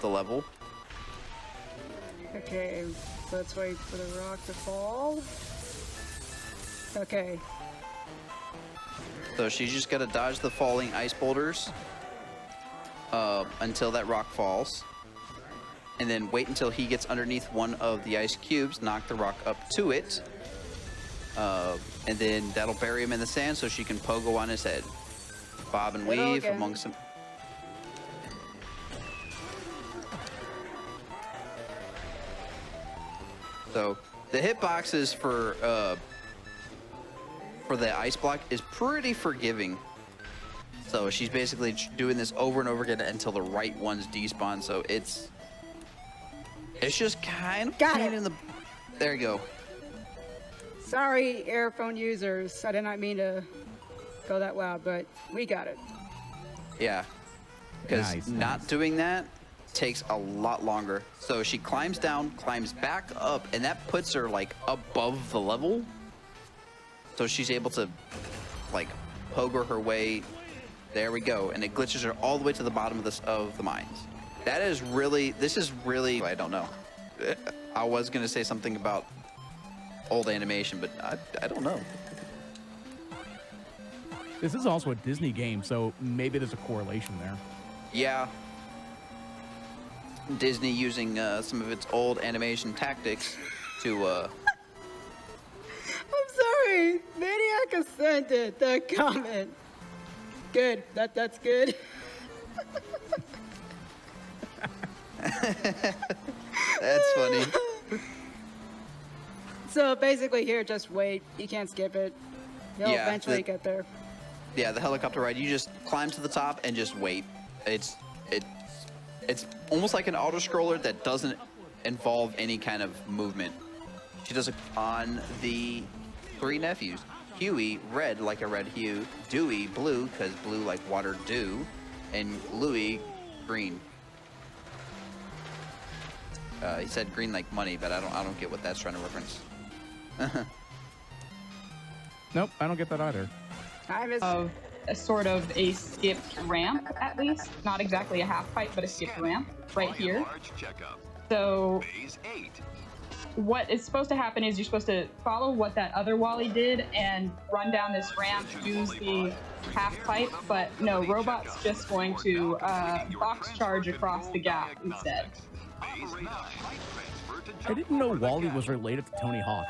the level. Okay, let's wait for the rock to fall. Okay. So she's just got to dodge the falling ice boulders until that rock falls. And then wait until he gets underneath one of the ice cubes, knock the rock up to it. And then that'll bury him in the sand so she can pogo on his head. Bob and weave amongst some... So the hitboxes for the ice block is pretty forgiving. So she's basically doing this over and over again until the right ones despawn. So it's just kind of pain in the... There you go. Sorry, earphone users. I did not mean to go that loud, but we got it. Yeah, because not doing that takes a lot longer. So she climbs down, climbs back up, and that puts her like above the level. So she's able to like pogo her way. There we go, and it glitches her all the way to the bottom of the mines. That is really, this is really, I don't know. I was gonna say something about old animation, but I don't know. This is also a Disney game, so maybe there's a correlation there. Yeah. Disney using some of its old animation tactics to... I'm sorry. Maniac ascended the comment. Good. That's good. That's funny. So basically here, just wait. You can't skip it. You'll eventually get there. Yeah, the helicopter ride, you just climb to the top and just wait. It's almost like an auto-scroller that doesn't involve any kind of movement. She does it on the three nephews. Huey, red like a red hue. Duey, blue, because blue like water dew. And Lewey, green. He said green like money, but I don't get what that's trying to reference. Nope, I don't get that either. Of a sort of a skipped ramp, at least. Not exactly a half pipe, but a skipped ramp right here. So what is supposed to happen is you're supposed to follow what that other Wally did and run down this ramp, use the half pipe, but no, Robot's just going to box charge across the gap instead. I didn't know Wally was related to Tony Hawk.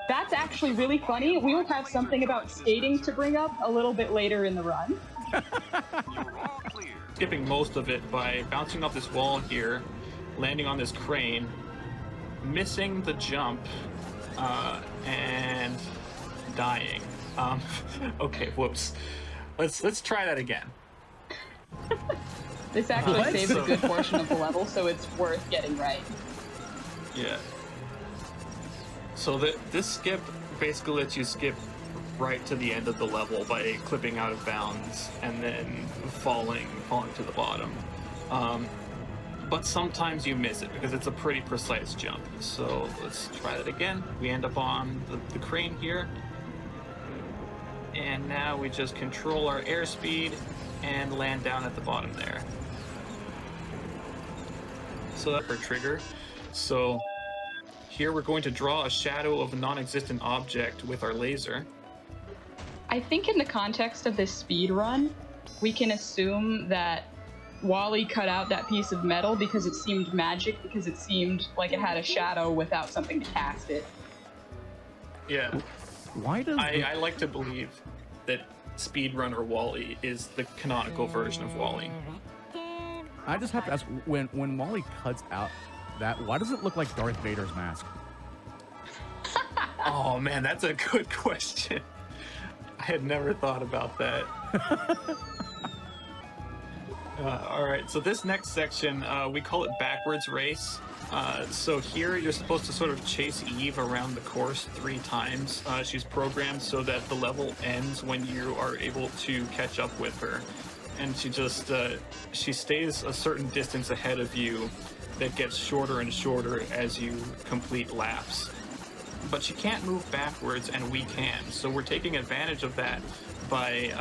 That's actually really funny. We will have something about skating to bring up a little bit later in the run. Skipping most of it by bouncing off this wall here, landing on this crane, missing the jump, and dying. Okay, whoops. Let's try that again. This actually saves a good portion of the level, so it's worth getting right. Yeah. So this skip basically lets you skip right to the end of the level by clipping out of bounds and then falling to the bottom. But sometimes you miss it because it's a pretty precise jump. So let's try that again. We end up on the crane here. And now we just control our airspeed and land down at the bottom there. So that's our trigger. So here we're going to draw a shadow of a non-existent object with our laser. I think in the context of this speed run, we can assume that Wally cut out that piece of metal because it seemed magic, because it seemed like it had a shadow without something to cast it. Yeah. Why does I like to believe that Speedrunner Wally is the canonical version of Wally. I just have to ask, when Wally cuts out that, why does it look like Darth Vader's mask? Oh man, that's a good question. I had never thought about that. All right, so this next section, we call it backwards race. So here you're supposed to sort of chase Eve around the course 3 times. She's programmed so that the level ends when you are able to catch up with her. And she stays a certain distance ahead of you that gets shorter and shorter as you complete laps. But she can't move backwards, and we can. So we're taking advantage of that by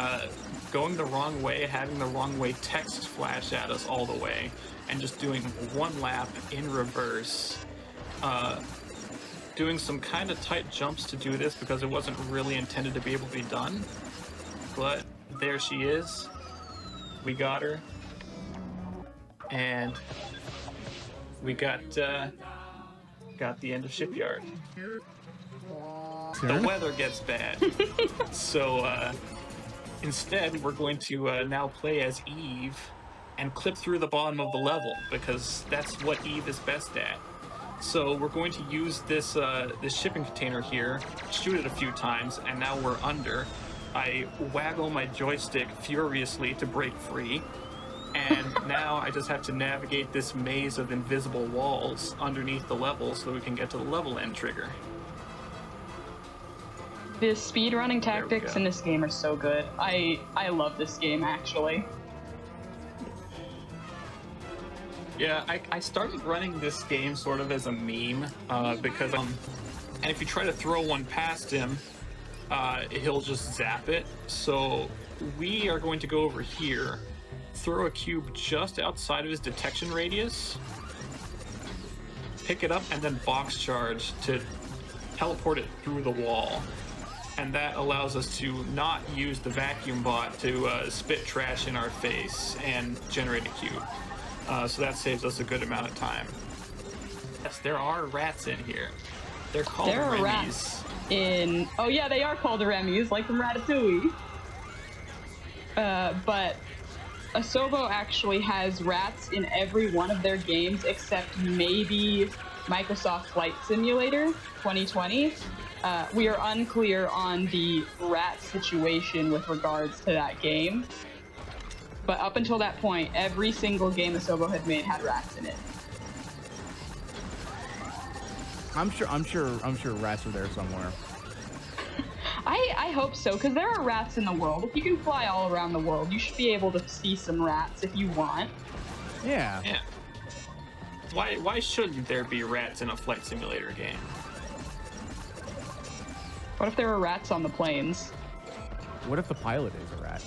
going the wrong way, having the wrong way text flash at us all the way, and just doing one lap in reverse. Doing some kind of tight jumps to do this because it wasn't really intended to be able to be done. But there she is. We got her. And we got the end of Shipyard. The weather gets bad. So instead, we're going to now play as Eve and clip through the bottom of the level because that's what Eve is best at. So we're going to use this this shipping container here, shoot it a few times, and now we're under. I waggle my joystick furiously to break free, and now I just have to navigate this maze of invisible walls underneath the level so we can get to the level end trigger. The speedrunning tactics in this game are so good. I love this game, actually. Yeah, I started running this game sort of as a meme because and if you try to throw one past him, he'll just zap it. So we are going to go over here, throw a cube just outside of his detection radius, pick it up, and then box charge to teleport it through the wall. And that allows us to not use the vacuum bot to spit trash in our face and generate a cube. So that saves us a good amount of time. Yes, there are rats in here. They're called Remys. Rats in... Oh yeah, they are called Remys, like from Ratatouille. But Asobo actually has rats in every one of their games except maybe Microsoft Flight Simulator 2020. We are unclear on the rat situation with regards to that game. But up until that point, every single game Asobo had made had rats in it. I'm sure rats are there somewhere. I hope so, because there are rats in the world. If you can fly all around the world, you should be able to see some rats if you want. Yeah. Yeah. Why shouldn't there be rats in a flight simulator game? What if there were rats on the planes? What if the pilot is a rat?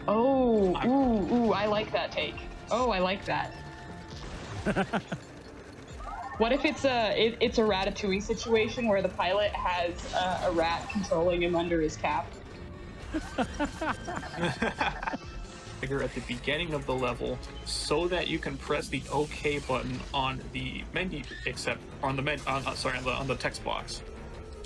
Oh, ooh, I like that take. Oh, I like that. What if it's a Ratatouille situation where the pilot has a rat controlling him under his cap? Figure at the beginning of the level so that you can press the OK button on the menu, except on the text box.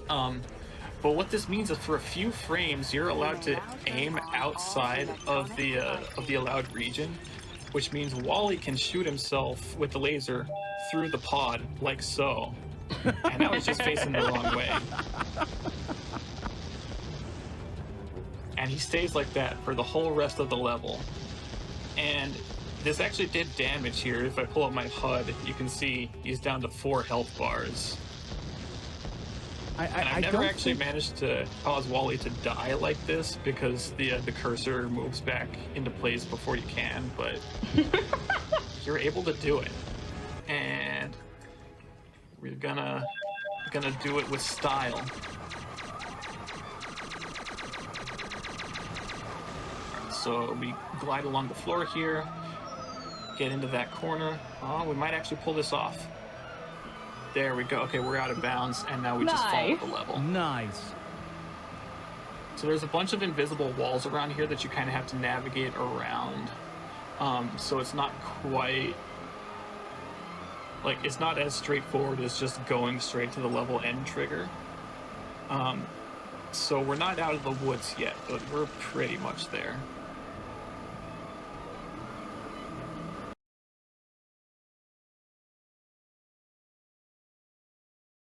But what this means is for a few frames, you're allowed to aim outside of the allowed region, which means Wally can shoot himself with the laser through the pod, like so. And now he's just facing the wrong way. And he stays like that for the whole rest of the level. And this actually did damage here. If I pull up my HUD, you can see he's down to 4 health bars. I never actually managed to cause Wally to die like this because the cursor moves back into place before you can, but you're able to do it. And we're gonna do it with style. So we glide along the floor here, get into that corner. Oh, we might actually pull this off. There we go. Okay, we're out of bounds, and now we just follow the level. Nice. So there's a bunch of invisible walls around here that you kind of have to navigate around. So it's not quite... like, it's not as straightforward as just going straight to the level end trigger. So we're not out of the woods yet, but we're pretty much there.